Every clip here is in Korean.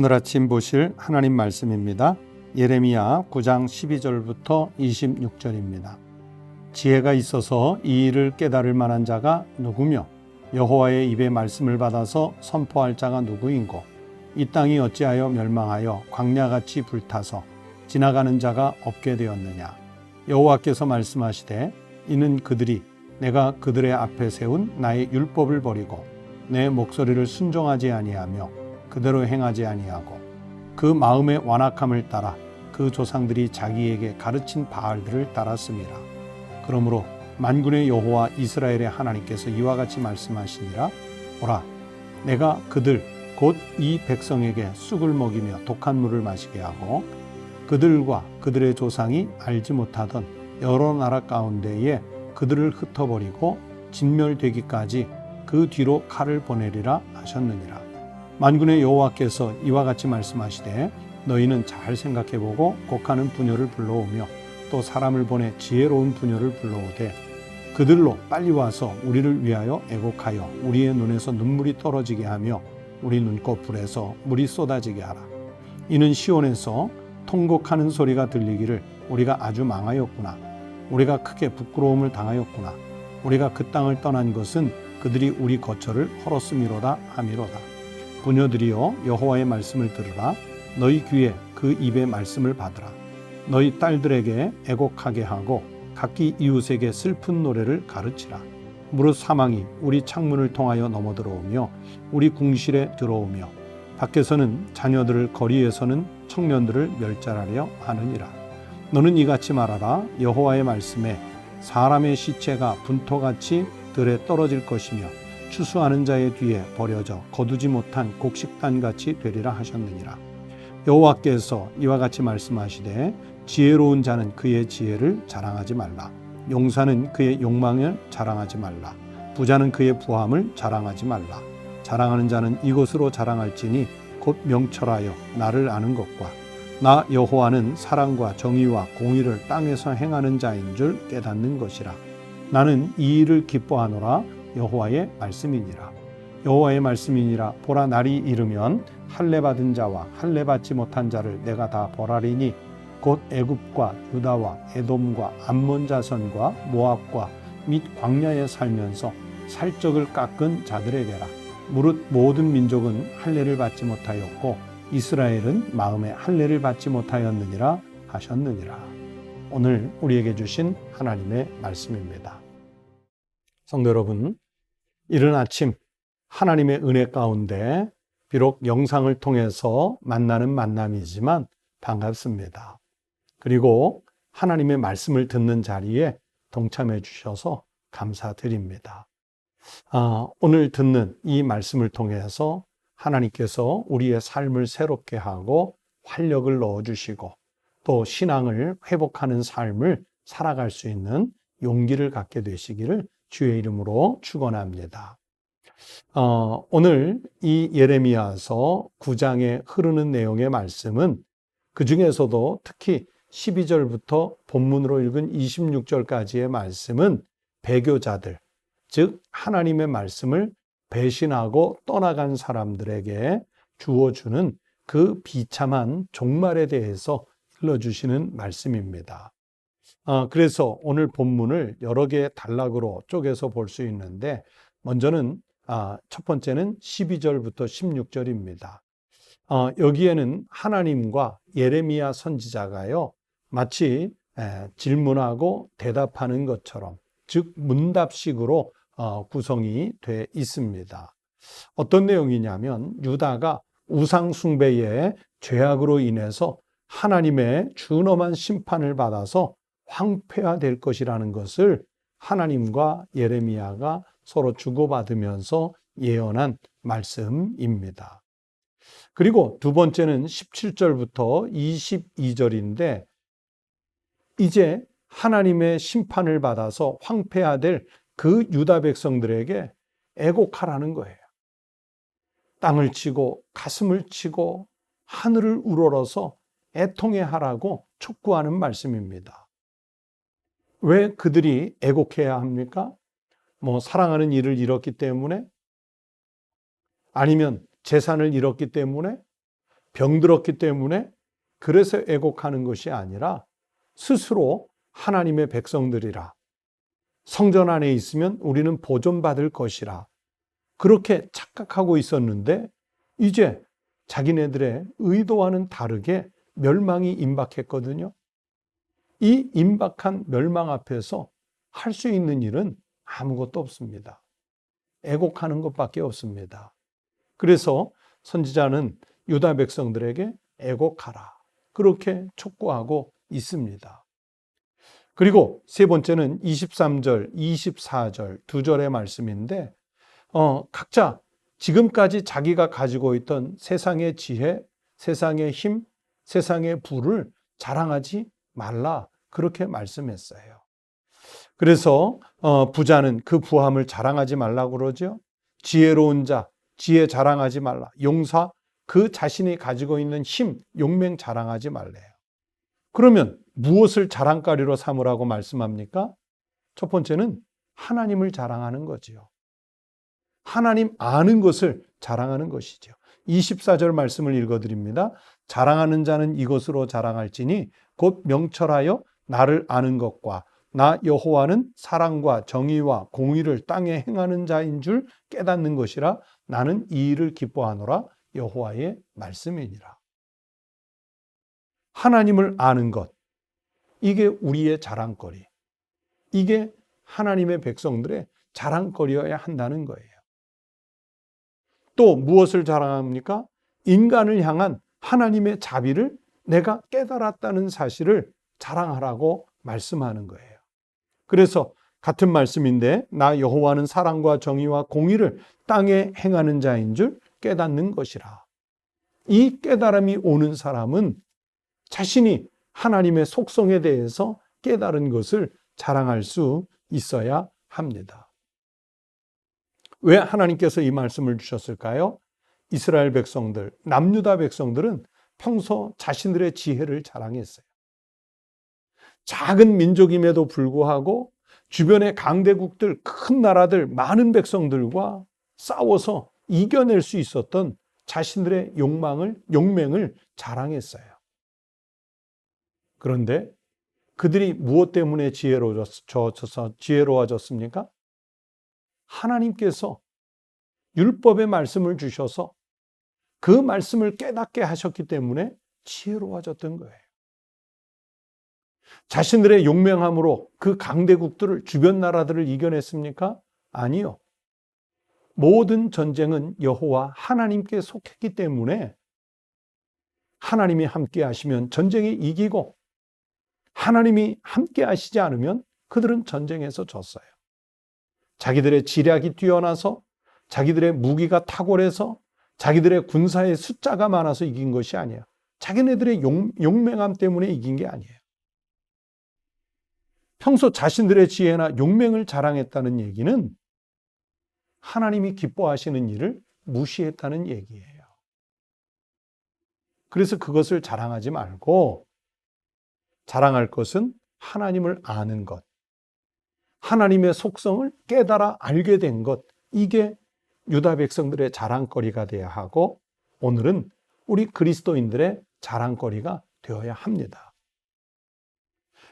오늘 아침 보실 하나님 말씀입니다. 예레미야 9장 12절부터 26절입니다. 지혜가 있어서 이 일을 깨달을 만한 자가 누구며 여호와의 입의 말씀을 받아서 선포할 자가 누구인고 이 땅이 어찌하여 멸망하여 광야같이 불타서 지나가는 자가 없게 되었느냐. 여호와께서 말씀하시되 이는 그들이 내가 그들의 앞에 세운 나의 율법을 버리고 내 목소리를 순종하지 아니하며 그대로 행하지 아니하고 그 마음의 완악함을 따라 그 조상들이 자기에게 가르친 바알들을 따랐음이라. 그러므로 만군의 여호와 이스라엘의 하나님께서 이와 같이 말씀하시니라. 보라, 내가 그들 곧 이 백성에게 쑥을 먹이며 독한 물을 마시게 하고 그들과 그들의 조상이 알지 못하던 여러 나라 가운데에 그들을 흩어버리고 진멸되기까지 그 뒤로 칼을 보내리라 하셨느니라. 만군의 여호와께서 이와 같이 말씀하시되 너희는 잘 생각해보고 곡하는 부녀를 불러오며 또 사람을 보내 지혜로운 부녀를 불러오되 그들로 빨리 와서 우리를 위하여 애곡하여 우리의 눈에서 눈물이 떨어지게 하며 우리 눈꺼풀에서 물이 쏟아지게 하라. 이는 시온에서 통곡하는 소리가 들리기를 우리가 아주 망하였구나. 우리가 크게 부끄러움을 당하였구나. 우리가 그 땅을 떠난 것은 그들이 우리 거처를 헐었음이로다 하미로다. 부녀들이여 여호와의 말씀을 들으라. 너희 귀에 그 입의 말씀을 받으라. 너희 딸들에게 애곡하게 하고 각기 이웃에게 슬픈 노래를 가르치라. 무릇 사망이 우리 창문을 통하여 넘어 들어오며 우리 궁실에 들어오며 밖에서는 자녀들을 거리에서는 청년들을 멸절하려 하느니라. 너는 이같이 말하라. 여호와의 말씀에 사람의 시체가 분토같이 들에 떨어질 것이며 추수하는 자의 뒤에 버려져 거두지 못한 곡식단같이 되리라 하셨느니라. 여호와께서 이와 같이 말씀하시되 지혜로운 자는 그의 지혜를 자랑하지 말라. 용사는 그의 욕망을 자랑하지 말라. 부자는 그의 부함을 자랑하지 말라. 자랑하는 자는 이것으로 자랑할지니 곧 명철하여 나를 아는 것과 나 여호와는 사랑과 정의와 공의를 땅에서 행하는 자인 줄 깨닫는 것이라. 나는 이 일을 기뻐하노라. 여호와의 말씀이니라. 여호와의 말씀이니라. 보라, 날이 이르면 할례 받은 자와 할례 받지 못한 자를 내가 다 벌하리니 곧 애굽과 유다와 에돔과 암몬 자손과 모압과 및 광야에 살면서 살적을 깎은 자들에게라. 무릇 모든 민족은 할례를 받지 못하였고 이스라엘은 마음에 할례를 받지 못하였느니라 하셨느니라. 오늘 우리에게 주신 하나님의 말씀입니다. 성도 여러분, 이른 아침 하나님의 은혜 가운데 비록 영상을 통해서 만나는 만남이지만 반갑습니다. 그리고 하나님의 말씀을 듣는 자리에 동참해 주셔서 감사드립니다. 오늘 듣는 이 말씀을 통해서 하나님께서 우리의 삶을 새롭게 하고 활력을 넣어주시고 또 신앙을 회복하는 삶을 살아갈 수 있는 용기를 갖게 되시기를 주의 이름으로 축원합니다. 오늘 이 예레미야서 9장에 흐르는 내용의 말씀은 그 중에서도 특히 12절부터 본문으로 읽은 26절까지의 말씀은 배교자들, 즉 하나님의 말씀을 배신하고 떠나간 사람들에게 주어주는 그 비참한 종말에 대해서 일러주시는 말씀입니다. 그래서 오늘 본문을 여러 개의 단락으로 쪼개서 볼 수 있는데 먼저는 첫 번째는 12절부터 16절입니다. 여기에는 하나님과 예레미야 선지자가요 마치 질문하고 대답하는 것처럼 즉 문답식으로 구성이 돼 있습니다. 어떤 내용이냐면 유다가 우상 숭배의 죄악으로 인해서 하나님의 준엄한 심판을 받아서 황폐화될 것이라는 것을 하나님과 예레미야가 서로 주고받으면서 예언한 말씀입니다. 그리고 두 번째는 17절부터 22절인데 이제 하나님의 심판을 받아서 황폐화될 그 유다 백성들에게 애곡하라는 거예요. 땅을 치고 가슴을 치고 하늘을 우러러서 애통해하라고 촉구하는 말씀입니다. 왜 그들이 애곡해야 합니까? 사랑하는 이를 잃었기 때문에? 아니면 재산을 잃었기 때문에? 병들었기 때문에 그래서 애곡하는 것이 아니라 스스로 하나님의 백성들이라, 성전 안에 있으면 우리는 보존받을 것이라 그렇게 착각하고 있었는데 이제 자기네들의 의도와는 다르게 멸망이 임박했거든요. 이 임박한 멸망 앞에서 할 수 있는 일은 아무것도 없습니다. 애곡하는 것밖에 없습니다. 그래서 선지자는 유다 백성들에게 애곡하라 그렇게 촉구하고 있습니다. 그리고 세 번째는 23절, 24절 두 절의 말씀인데 각자 지금까지 자기가 가지고 있던 세상의 지혜, 세상의 힘, 세상의 부를 자랑하지 말라 그렇게 말씀했어요. 그래서 부자는 그 부함을 자랑하지 말라고 그러죠. 지혜로운 자, 지혜 자랑하지 말라. 용사, 그 자신이 가지고 있는 힘, 용맹 자랑하지 말래요. 그러면 무엇을 자랑거리로 삼으라고 말씀합니까? 첫 번째는 하나님을 자랑하는 거지요. 하나님 아는 것을 자랑하는 것이죠. 24절 말씀을 읽어드립니다. 자랑하는 자는 이것으로 자랑할지니 곧 명철하여 나를 아는 것과 나 여호와는 사랑과 정의와 공의를 땅에 행하는 자인 줄 깨닫는 것이라. 나는 이 일을 기뻐하노라. 여호와의 말씀이니라. 하나님을 아는 것, 이게 우리의 자랑거리, 이게 하나님의 백성들의 자랑거리여야 한다는 거예요. 또 무엇을 자랑합니까? 인간을 향한 하나님의 자비를 내가 깨달았다는 사실을 자랑하라고 말씀하는 거예요. 그래서 같은 말씀인데 나 여호와는 사랑과 정의와 공의를 땅에 행하는 자인 줄 깨닫는 것이라. 이 깨달음이 오는 사람은 자신이 하나님의 속성에 대해서 깨달은 것을 자랑할 수 있어야 합니다. 왜 하나님께서 이 말씀을 주셨을까요? 이스라엘 백성들, 남유다 백성들은 평소 자신들의 지혜를 자랑했어요. 작은 민족임에도 불구하고 주변의 강대국들, 큰 나라들, 많은 백성들과 싸워서 이겨낼 수 있었던 자신들의 용맹을 자랑했어요. 그런데 그들이 무엇 때문에 지혜로워졌습니까? 하나님께서 율법의 말씀을 주셔서 그 말씀을 깨닫게 하셨기 때문에 지혜로워졌던 거예요. 자신들의 용맹함으로 그 강대국들을, 주변 나라들을 이겨냈습니까? 아니요. 모든 전쟁은 여호와 하나님께 속했기 때문에 하나님이 함께 하시면 전쟁에 이기고 하나님이 함께 하시지 않으면 그들은 전쟁에서 졌어요. 자기들의 지략이 뛰어나서, 자기들의 무기가 탁월해서, 자기들의 군사의 숫자가 많아서 이긴 것이 아니에요. 자기네들의 용맹함 때문에 이긴 게 아니에요. 평소 자신들의 지혜나 용맹을 자랑했다는 얘기는 하나님이 기뻐하시는 일을 무시했다는 얘기예요. 그래서 그것을 자랑하지 말고 자랑할 것은 하나님을 아는 것, 하나님의 속성을 깨달아 알게 된 것, 이게 유다 백성들의 자랑거리가 되어야 하고 오늘은 우리 그리스도인들의 자랑거리가 되어야 합니다.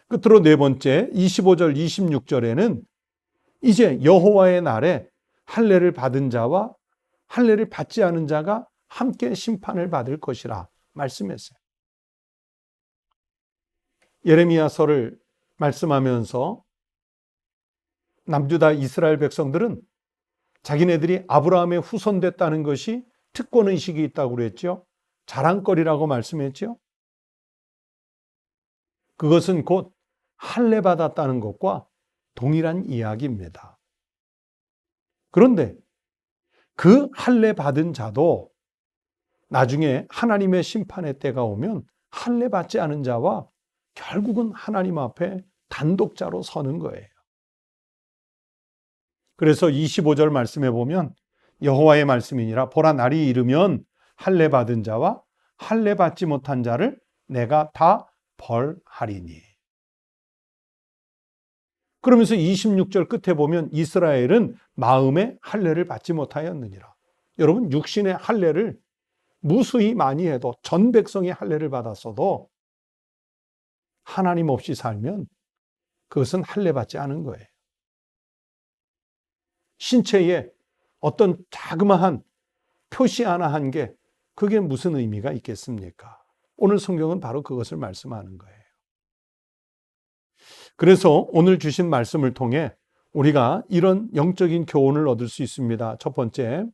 끝으로 네 번째 25절 26절에는 이제 여호와의 날에 할례를 받은 자와 할례를 받지 않은 자가 함께 심판을 받을 것이라 말씀했어요. 예레미야서를 말씀하면서 남유다 이스라엘 백성들은 자기네들이 아브라함의 후손됐다는 것이 특권의식이 있다고 그랬죠. 자랑거리라고 말씀했죠. 그것은 곧 할례 받았다는 것과 동일한 이야기입니다. 그런데 그 할례 받은 자도 나중에 하나님의 심판의 때가 오면 할례 받지 않은 자와 결국은 하나님 앞에 단독자로 서는 거예요. 그래서 25절 말씀에 보면 여호와의 말씀이니라 보라 날이 이르면 할례 받은 자와 할례 받지 못한 자를 내가 다 벌하리니. 그러면서 26절 끝에 보면 이스라엘은 마음에 할례를 받지 못하였느니라. 여러분 육신의 할례를 무수히 많이 해도 전 백성이 할례를 받았어도 하나님 없이 살면 그것은 할례 받지 않은 거예요. 신체에 어떤 자그마한 표시 하나 한 게 그게 무슨 의미가 있겠습니까? 오늘 성경은 바로 그것을 말씀하는 거예요. 그래서 오늘 주신 말씀을 통해 우리가 이런 영적인 교훈을 얻을 수 있습니다. 첫 번째,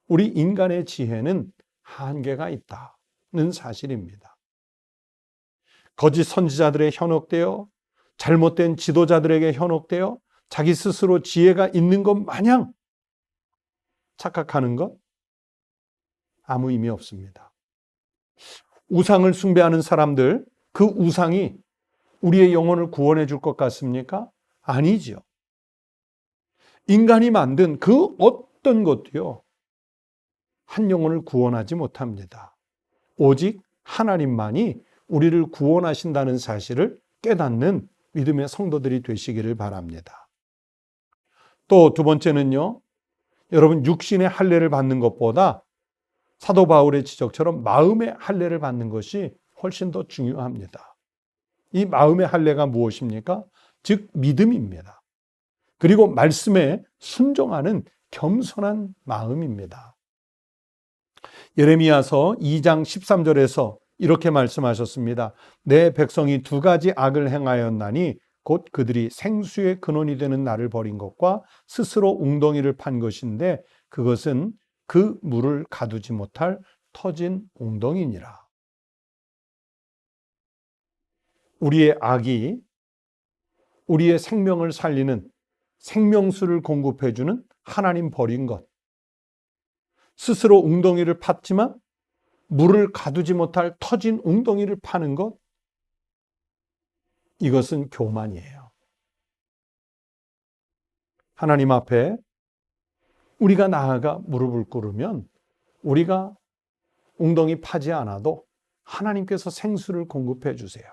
우리 인간의 지혜는 한계가 있다는 사실입니다. 거짓 선지자들에 현혹되어 잘못된 지도자들에게 현혹되어 자기 스스로 지혜가 있는 것 마냥 착각하는 것 아무 의미 없습니다. 우상을 숭배하는 사람들, 그 우상이 우리의 영혼을 구원해 줄 것 같습니까? 아니죠. 인간이 만든 그 어떤 것도요, 한 영혼을 구원하지 못합니다. 오직 하나님만이 우리를 구원하신다는 사실을 깨닫는 믿음의 성도들이 되시기를 바랍니다. 또 두 번째는요, 여러분 육신의 할례를 받는 것보다 사도 바울의 지적처럼 마음의 할례를 받는 것이 훨씬 더 중요합니다. 이 마음의 할례가 무엇입니까? 즉 믿음입니다. 그리고 말씀에 순종하는 겸손한 마음입니다. 예레미야서 2장 13절에서 이렇게 말씀하셨습니다. 내 백성이 두 가지 악을 행하였나니 곧 그들이 생수의 근원이 되는 나를 버린 것과 스스로 웅덩이를 판 것인데 그것은 그 물을 가두지 못할 터진 웅덩이니라. 우리의 악이 우리의 생명을 살리는 생명수를 공급해주는 하나님 버린 것, 스스로 웅덩이를 팠지만 물을 가두지 못할 터진 웅덩이를 파는 것, 이것은 교만이에요. 하나님 앞에 우리가 나아가 무릎을 꿇으면 우리가 웅덩이 파지 않아도 하나님께서 생수를 공급해 주세요.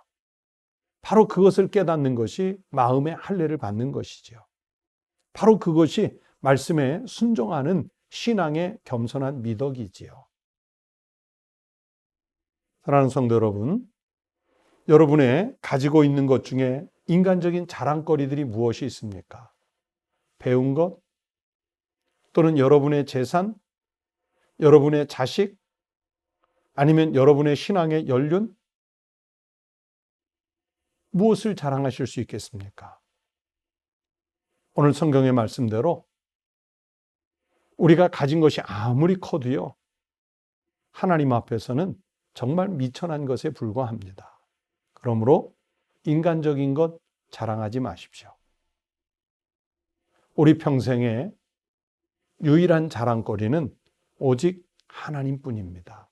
바로 그것을 깨닫는 것이 마음의 할례를 받는 것이죠. 바로 그것이 말씀에 순종하는 신앙의 겸손한 미덕이지요. 사랑하는 성도 여러분, 여러분의 가지고 있는 것 중에 인간적인 자랑거리들이 무엇이 있습니까? 배운 것, 또는 여러분의 재산, 여러분의 자식, 아니면 여러분의 신앙의 연륜? 무엇을 자랑하실 수 있겠습니까? 오늘 성경의 말씀대로 우리가 가진 것이 아무리 커도요, 하나님 앞에서는 정말 미천한 것에 불과합니다. 그러므로 인간적인 것 자랑하지 마십시오. 우리 평생에 유일한 자랑거리는 오직 하나님뿐입니다.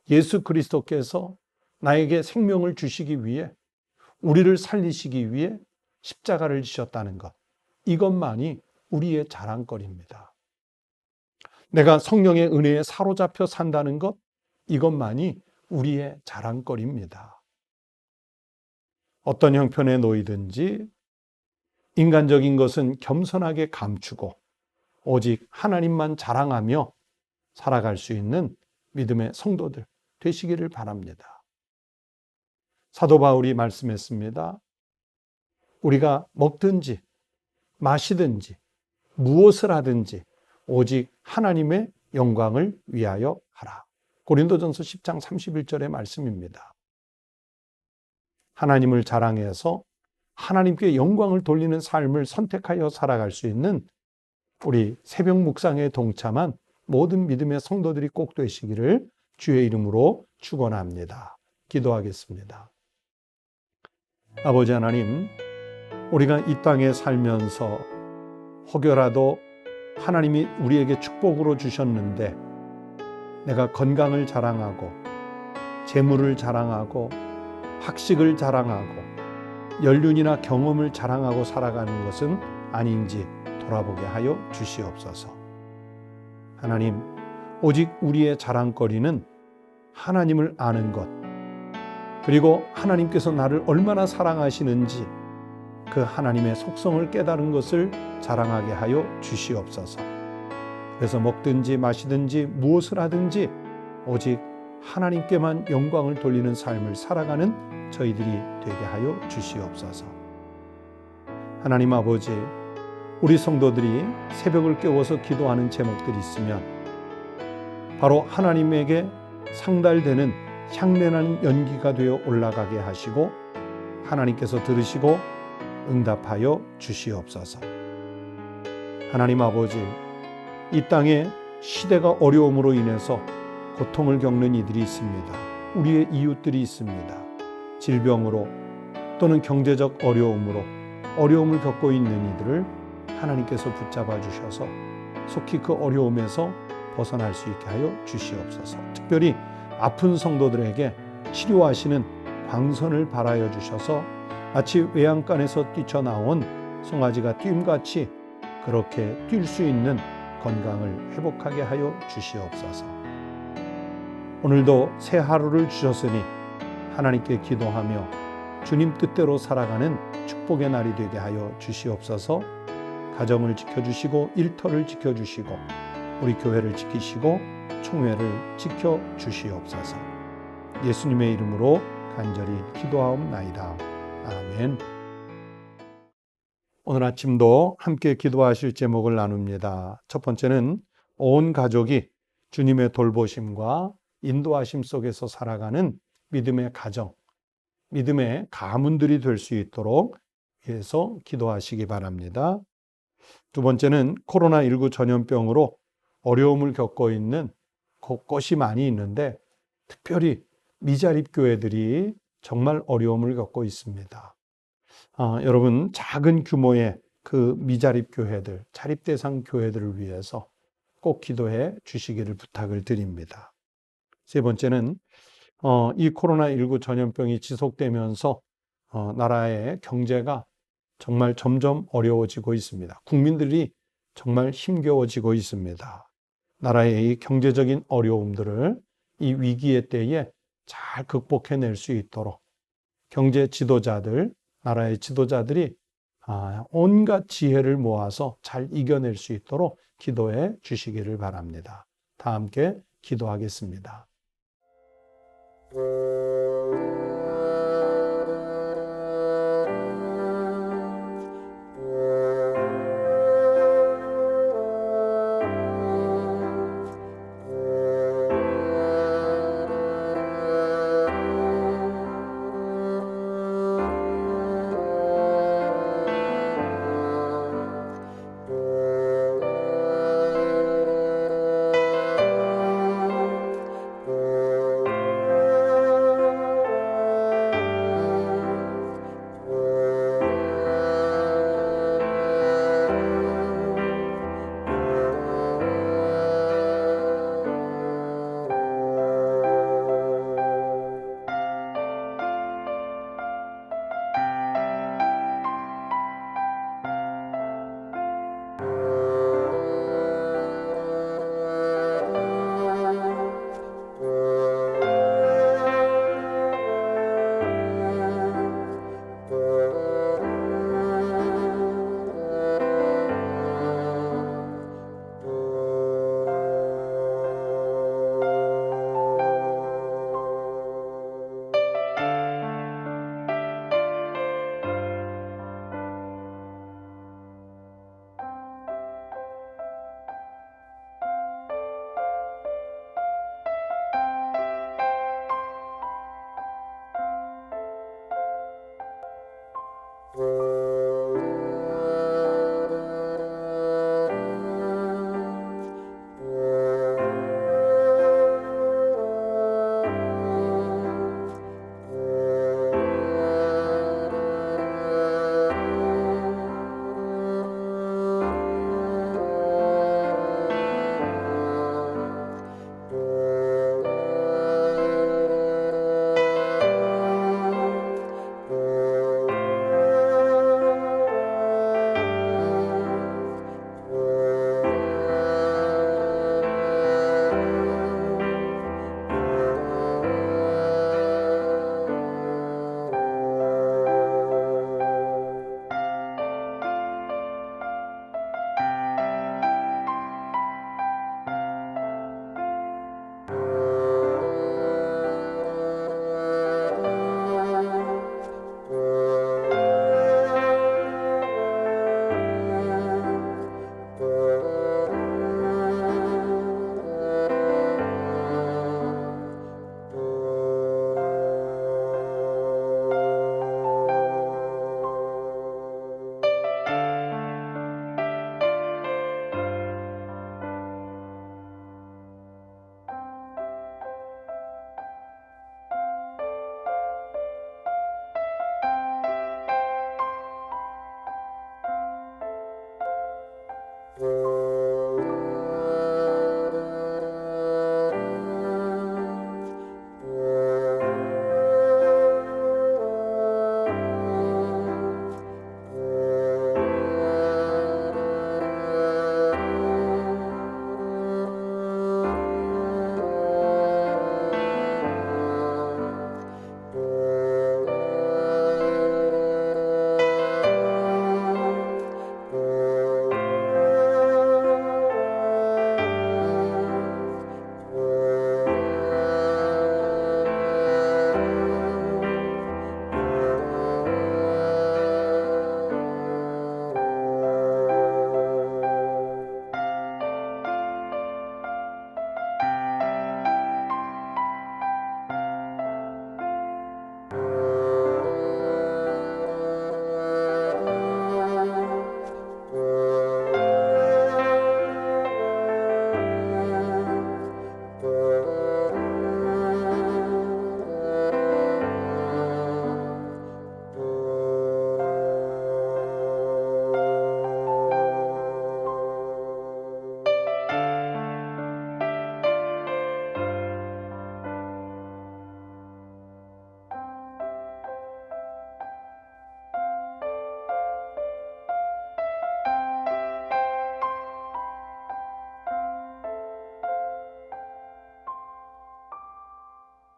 예수 그리스도께서 나에게 생명을 주시기 위해, 우리를 살리시기 위해 십자가를 지셨다는 것, 이것만이 우리의 자랑거리입니다. 내가 성령의 은혜에 사로잡혀 산다는 것, 이것만이 우리의 자랑거리입니다. 어떤 형편에 놓이든지 인간적인 것은 겸손하게 감추고 오직 하나님만 자랑하며 살아갈 수 있는 믿음의 성도들 되시기를 바랍니다. 사도 바울이 말씀했습니다. 우리가 먹든지 마시든지 무엇을 하든지 오직 하나님의 영광을 위하여 하라. 고린도전서 10장 31절의 말씀입니다. 하나님을 자랑해서 하나님께 영광을 돌리는 삶을 선택하여 살아갈 수 있는 우리 새벽 묵상에 동참한 모든 믿음의 성도들이 꼭 되시기를 주의 이름으로 축원합니다. 기도하겠습니다. 아버지 하나님, 우리가 이 땅에 살면서 혹여라도 하나님이 우리에게 축복으로 주셨는데 내가 건강을 자랑하고 재물을 자랑하고 학식을 자랑하고 연륜이나 경험을 자랑하고 살아가는 것은 아닌지 돌아보게 하여 주시옵소서. 하나님, 오직 우리의 자랑거리는 하나님을 아는 것, 그리고 하나님께서 나를 얼마나 사랑하시는지 그 하나님의 속성을 깨달은 것을 자랑하게 하여 주시옵소서. 그래서 먹든지 마시든지 무엇을 하든지 오직 하나님께만 영광을 돌리는 삶을 살아가는 저희들이 되게 하여 주시옵소서. 하나님 아버지, 우리 성도들이 새벽을 깨워서 기도하는 제목들이 있으면 바로 하나님에게 상달되는 향내나는 연기가 되어 올라가게 하시고 하나님께서 들으시고 응답하여 주시옵소서. 하나님 아버지, 이 땅에 시대가 어려움으로 인해서 고통을 겪는 이들이 있습니다. 우리의 이웃들이 있습니다. 질병으로 또는 경제적 어려움으로 어려움을 겪고 있는 이들을 하나님께서 붙잡아 주셔서 속히 그 어려움에서 벗어날 수 있게 하여 주시옵소서. 특별히 아픈 성도들에게 치료하시는 광선을 발하여 주셔서 마치 외양간에서 뛰쳐나온 송아지가 뛸같이 그렇게 뛸 수 있는 건강을 회복하게 하여 주시옵소서. 오늘도 새 하루를 주셨으니 하나님께 기도하며 주님 뜻대로 살아가는 축복의 날이 되게 하여 주시옵소서. 가정을 지켜주시고 일터를 지켜주시고 우리 교회를 지키시고 총회를 지켜주시옵소서. 예수님의 이름으로 간절히 기도하옵나이다. 아멘. 오늘 아침도 함께 기도하실 제목을 나눕니다. 첫 번째는 온 가족이 주님의 돌보심과 인도하심 속에서 살아가는 믿음의 가정, 믿음의 가문들이 될 수 있도록 위해서 기도하시기 바랍니다. 두 번째는 코로나19 전염병으로 어려움을 겪고 있는 곳곳이 많이 있는데 특별히 미자립 교회들이 정말 어려움을 겪고 있습니다. 여러분, 작은 규모의 그 미자립 교회들, 자립 대상 교회들을 위해서 꼭 기도해 주시기를 부탁을 드립니다. 세 번째는 이 코로나19 전염병이 지속되면서 나라의 경제가 정말 점점 어려워지고 있습니다. 국민들이 정말 힘겨워지고 있습니다. 나라의 이 경제적인 어려움들을 이 위기의 때에 잘 극복해낼 수 있도록 경제 지도자들, 나라의 지도자들이 온갖 지혜를 모아서 잘 이겨낼 수 있도록 기도해 주시기를 바랍니다. 다 함께 기도하겠습니다.